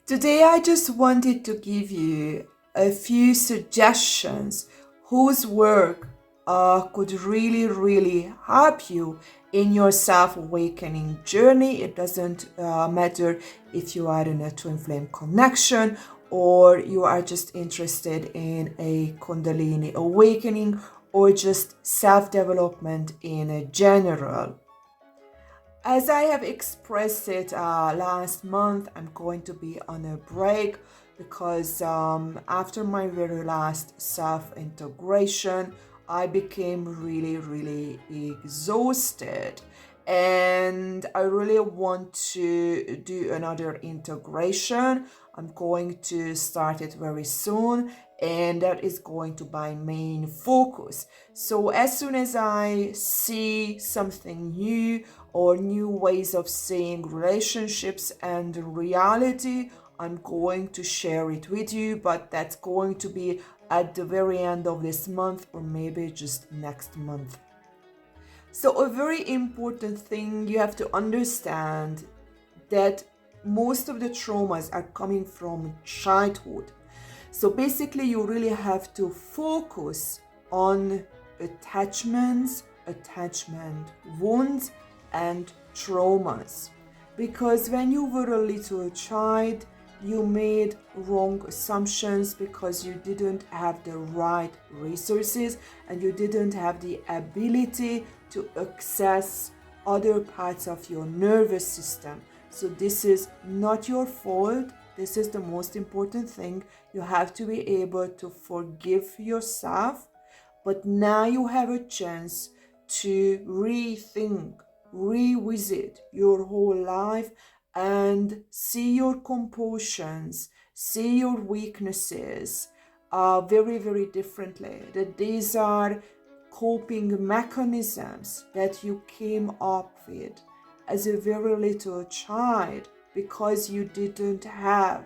Today, I just wanted to give you a few suggestions whose work could really help you in your self-awakening journey. It doesn't matter if you are in a twin flame connection or you are just interested in a Kundalini awakening or just self-development in a general. As I have expressed it last month, I'm going to be on a break because after my very last self-integration, I became really exhausted. And I really want to do another integration. I'm going to start it very soon, and that is going to be my main focus. So as soon as I see something new or new ways of seeing relationships and reality, I'm going to share it with you, but that's going to be at the very end of this month or maybe just next month. So a very important thing you have to understand that most of the traumas are coming from childhood. So basically you really have to focus on attachments, attachment wounds, and traumas. Because when you were a little child, you made wrong assumptions because you didn't have the right resources and you didn't have the ability to access other parts of your nervous system. So this is not your fault. This is the most important thing. You have to be able to forgive yourself, but now you have a chance to rethink, revisit your whole life and see your compulsions, see your weaknesses very differently. That these are coping mechanisms that you came up with as a very little child because you didn't have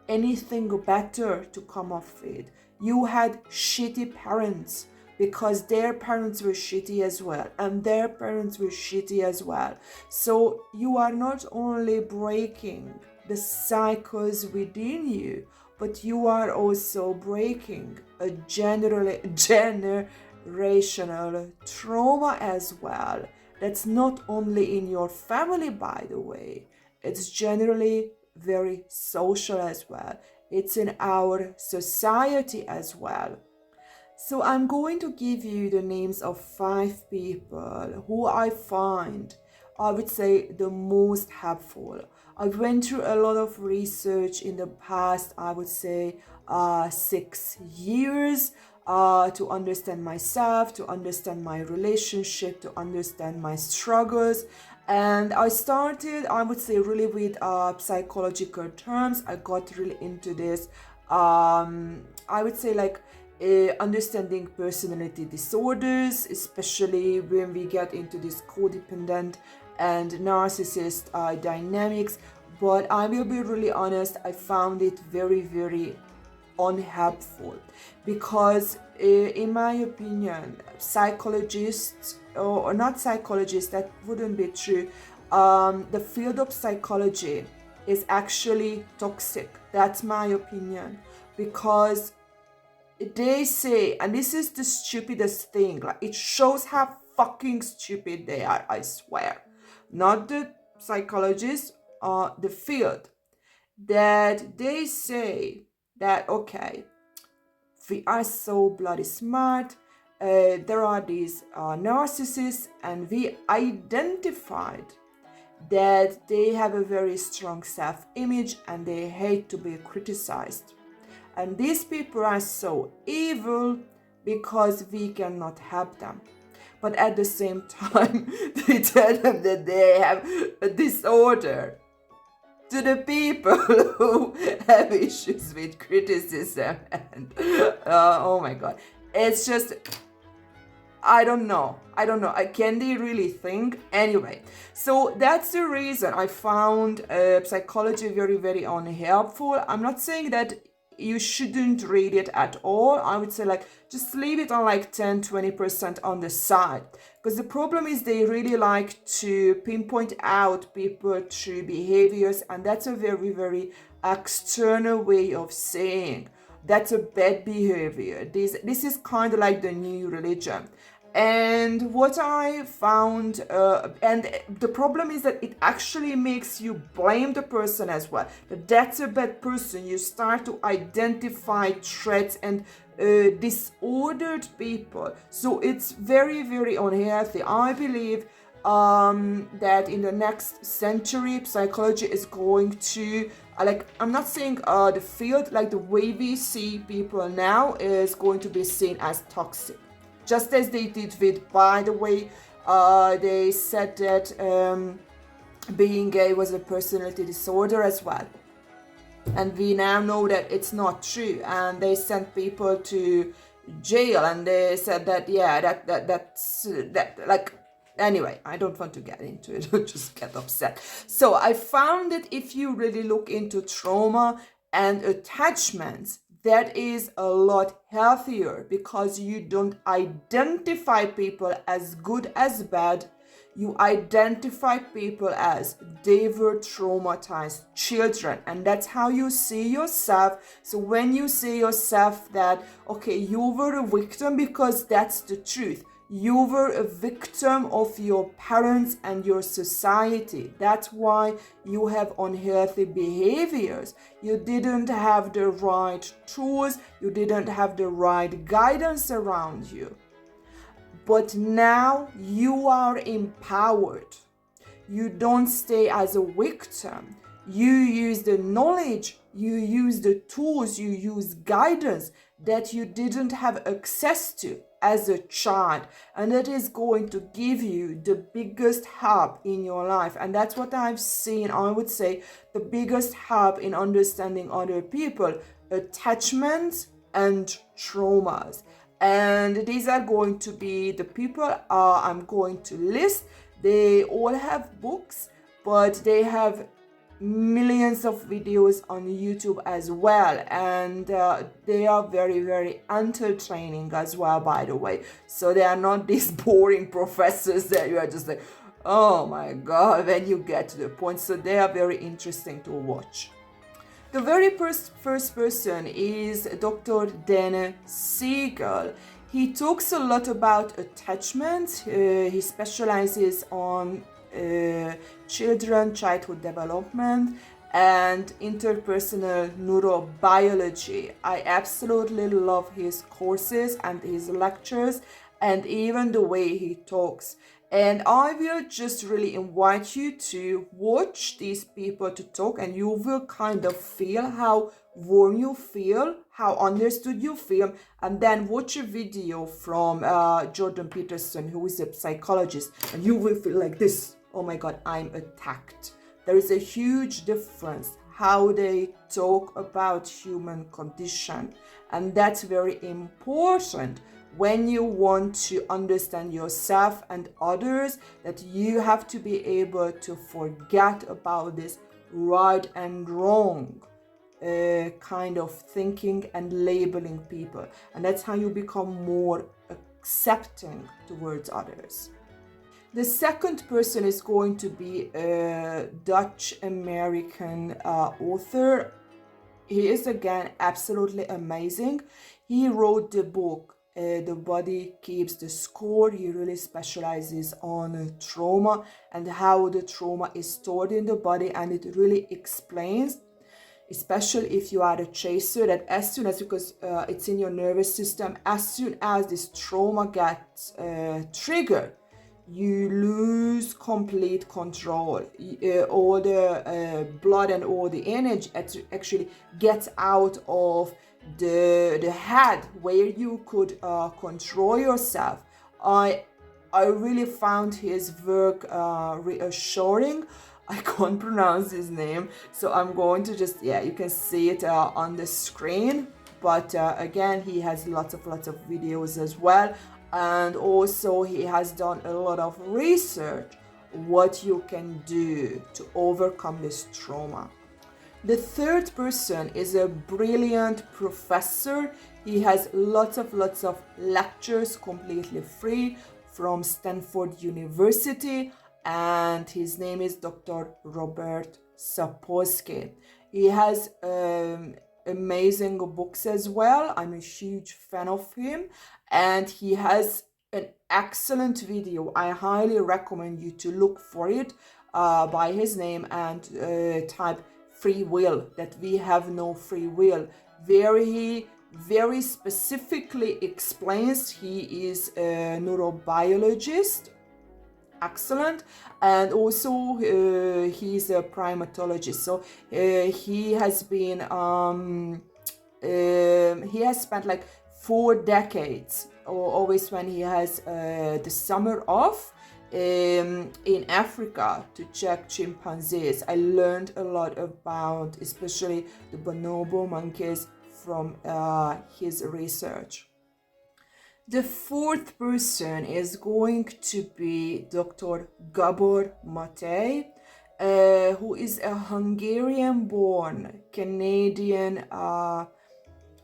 anything better to come up with. You had shitty parents because their parents were shitty as well and their parents were shitty as well. So you are not only breaking the cycles within you, but you are also breaking a generational trauma as well. That's not only in your family, by the way. It's generally very social as well. It's in our society as well. So I'm going to give you the names of 5 people who I find, I would say, the most helpful. I went through a lot of research in the past, I would say 6 years, to understand myself, to understand my relationship, to understand my struggles. And I started, I would say, really with psychological terms. I got really into this. I would say like understanding personality disorders, especially when we get into this codependent and narcissist dynamics. But I will be really honest, I found it very unhelpful because in my opinion, psychologists or not psychologists, that wouldn't be true, the field of psychology is actually toxic. That's my opinion, because they say, and this is the stupidest thing, like it shows how fucking stupid they are, I swear, not the psychologists or the field, that they say that okay, we are so bloody smart, there are these narcissists, and we identified that they have a very strong self-image and they hate to be criticized. And these people are so evil because we cannot help them. But at the same time, they tell them that they have a disorder. To the people who have issues with criticism and oh my god, it's just, I don't know. Can they really think? Anyway, so that's the reason I found psychology very unhelpful. I'm not saying that you shouldn't read it at all. I would say like just leave it on like 10-20% on the side, Because the problem is they really like to pinpoint out people through behaviors, and that's a very, very external way of saying that's a bad behavior. This is kind of like the new religion. And what I found, and the problem is that it actually makes you blame the person as well. That that's a bad person. You start to identify threats and disordered people. So it's very, very unhealthy. I believe that in the next century, psychology is going to, I'm not saying the field, like the way we see people now is going to be seen as toxic. Just as they did with, by the way, they said that being gay was a personality disorder as well. And we now know that it's not true. And they sent people to jail, and they said that, that's anyway, I don't want to get into it. I'll just get upset. So I found that if you really look into trauma and attachments, that is a lot healthier, because you don't identify people as good as bad. You identify people as they were traumatized children, and that's how you see yourself. So when you see yourself that, okay, you were a victim, because that's the truth. You were a victim of your parents and your society. That's why you have unhealthy behaviors. You didn't have the right tools. You didn't have the right guidance around you. But now you are empowered. You don't stay as a victim. You use the knowledge, you use the tools, you use guidance that you didn't have access to as a child, and that is going to give you the biggest help in your life. And that's what I've seen, I would say, the biggest help in understanding other people: attachments and traumas. And these are going to be the people I'm going to list. They all have books, but they have millions of videos on YouTube as well, and they are very, very entertaining as well, by the way. So they are not these boring professors that you are just like, oh my god, when you get to the point. So they are very interesting to watch. The very first person is Dr. Dan Siegel. He talks a lot about attachment. He specializes on childhood development and interpersonal neurobiology. I absolutely love his courses and his lectures, and even the way he talks. And I will just really invite you to watch these people to talk, and you will kind of feel how warm you feel, how understood you feel. And then watch a video from Jordan Peterson, who is a psychologist, and you will feel like this: oh my god, I'm attacked. There is a huge difference how they talk about human condition, and that's very important when you want to understand yourself and others, that you have to be able to forget about this right and wrong kind of thinking and labeling people. And that's how you become more accepting towards others. The second person is going to be a Dutch-American author. He is, again, absolutely amazing. He wrote the book The Body Keeps the Score. He really specializes on trauma and how the trauma is stored in the body, and it really explains, especially if you are a chaser, that as soon as, because it's in your nervous system, as soon as this trauma gets triggered, you lose complete control. All the blood and all the energy actually gets out of the head, where you could control yourself. I really found his work reassuring. I can't pronounce his name, so I'm going to just, you can see it on the screen. But again, he has lots of videos as well. And also he has done a lot of research what you can do to overcome this trauma. The third person is a brilliant professor. He has lots of lectures completely free from Stanford University, and his name is Dr. Robert Sapolsky. He has amazing books as well. I'm a huge fan of him, and he has an excellent video. I highly recommend you to look for it by his name and type free will, that we have no free will, where he very specifically explains. He is a neurobiologist, excellent, and also he's a primatologist. So he has been he has spent like 4 decades, or always when he has the summer off, in Africa to check chimpanzees. I learned a lot about especially the bonobo monkeys from his research. The 4th person is going to be Dr. Gabor Maté, who is a Hungarian-born Canadian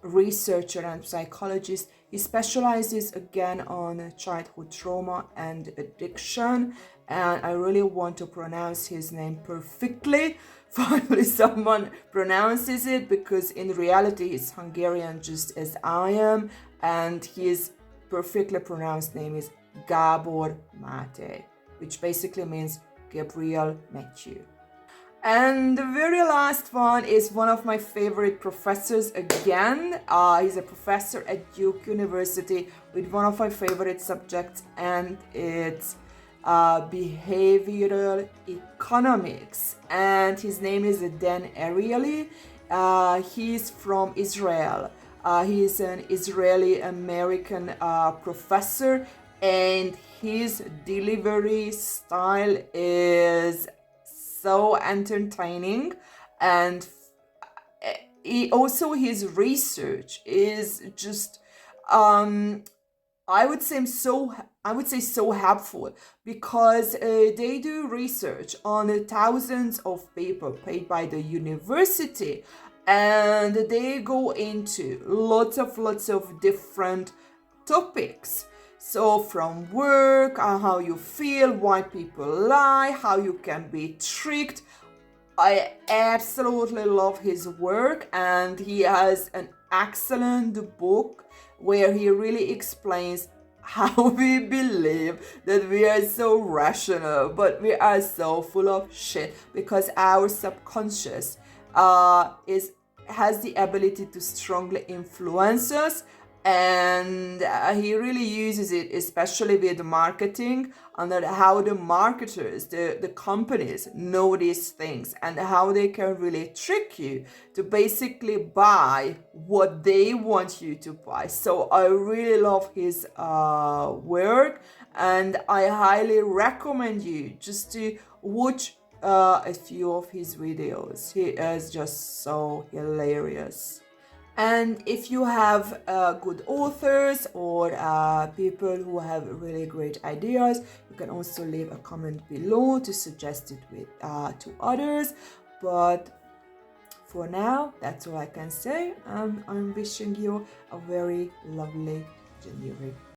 researcher and psychologist. He specializes again on childhood trauma and addiction, and I really want to pronounce his name perfectly. Finally someone pronounces it, because in reality he's Hungarian just as I am, and his perfectly pronounced name is Gabor Maté, which basically means Gabriel Matthew. And the very last one is one of my favorite professors again. He's a professor at Duke University with one of my favorite subjects, and it's behavioral economics. And his name is Dan Ariely. He's from Israel. He's an Israeli-American professor, and his delivery style is so entertaining, and his research is just I would say so helpful, because they do research on thousands of people paid by the university, and they go into lots of different topics. So from work, how you feel, why people lie, how you can be tricked. I absolutely love his work, and he has an excellent book where he really explains how we believe that we are so rational, but we are so full of shit, because our subconscious has the ability to strongly influence us. And he really uses it, especially with marketing, and how the marketers, the companies know these things, and how they can really trick you to basically buy what they want you to buy. So I really love his work, and I highly recommend you just to watch a few of his videos. He is just so hilarious. And if you have good authors or people who have really great ideas, you can also leave a comment below to suggest it to others. But for now, that's all I can say. I'm wishing you a very lovely January.